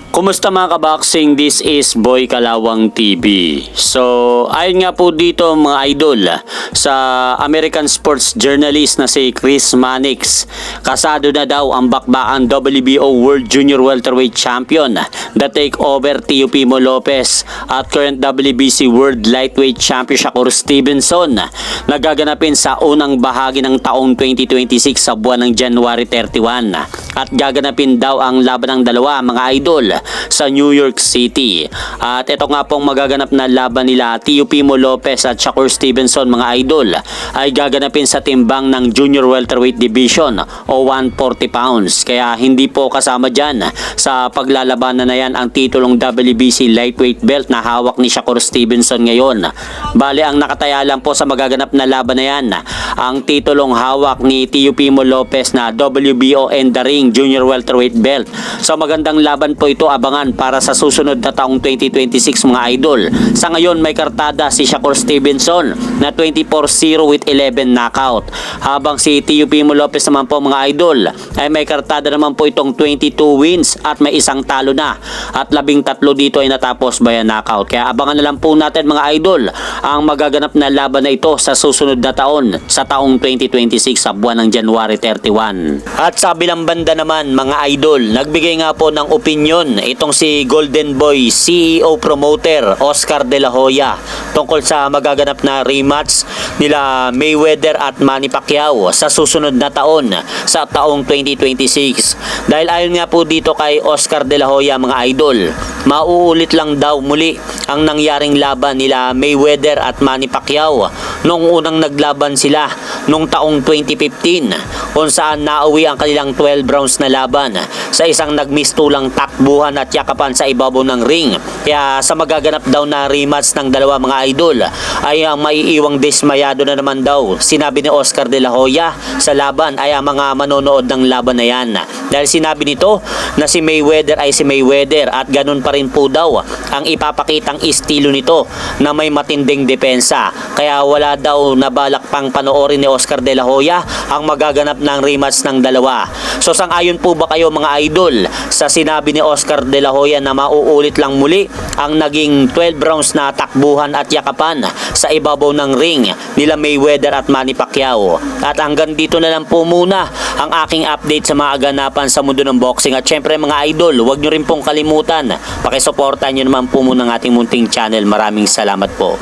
Kumusta mga kaboxing? This is Boy Kalawang TV. So, ayon nga po dito mga idol sa American sports journalist na si Chris Mannix. Kasado na daw ang bakbakan WBO World Junior Welterweight Champion the takeover Teofimo Lopez at current WBC World Lightweight Champion Shakur Stevenson na gaganapin sa unang bahagi ng taong 2026 sa buwan ng January 31. At gaganapin daw ang laban ng dalawa mga idol sa New York City. At ito nga pong magaganap na laban nila Teofimo Lopez at Shakur Stevenson mga idol ay gaganapin sa timbang ng Junior Welterweight Division o 140 pounds. Kaya hindi po kasama dyan sa paglalabanan na yan ang titulong WBC Lightweight Belt na hawak ni Shakur Stevenson ngayon. Bale ang nakataya lang po sa magaganap na laban na yan ang titulong hawak ni Teofimo Lopez na WBO and the Ring Junior Welterweight Belt. So magandang laban po ito, abangan para sa susunod na taong 2026 mga idol. Sa ngayon may kartada si Shakur Stevenson na 24-0 with 11 knockout. Habang si Teofimo Lopez naman po mga idol ay may kartada naman po itong 22 wins at may isang talo na. At 13 dito ay natapos by knockout. Kaya abangan na lang po natin mga idol ang magaganap na laban na ito sa susunod na taon sa taong 2026 sa buwan ng January 31. At sa bilang banda naman mga idol, nagbigay nga po ng opinion itong si Golden Boy CEO promoter Oscar De La Hoya tungkol sa magaganap na rematch nila Mayweather at Manny Pacquiao sa susunod na taon sa taong 2026. Dahil ayon nga po dito kay Oscar De La Hoya mga idol, mauulit lang daw muli ang nangyaring laban nila Mayweather at Manny Pacquiao nung unang naglaban sila nung taong 2015 kung saan nauwi ang kanilang 12 rounds na laban sa isang nagmistulang takbuhan at yakapan sa ibabaw ng ring. Kaya sa magaganap daw na rematch ng dalawa mga idol ay ang maiiwang dismayado na naman daw, sinabi ni Oscar De La Hoya, sa laban ay ang mga manonood ng laban na yan. Dahil sinabi nito na si Mayweather ay si Mayweather at ganun pa rin po daw ang ipapakitang estilo nito na may matinding depensa. Kaya wala daw nabalak pang panoorin ni Oscar De La Hoya ang magaganap ng rematch ng dalawa. So sang-ayon po ba kayo mga idol sa sinabi ni Oscar De La Hoya na mauulit lang muli ang naging 12 rounds na takbuhan at yakapan sa ibabaw ng ring nila Mayweather at Manny Pacquiao? At hanggang dito na lang po muna ang aking update sa mga ganapan sa mundo ng boxing. At syempre mga idol, huwag nyo rin pong kalimutan, pakisuportahan nyo naman po muna ng ating munting channel. Maraming salamat po.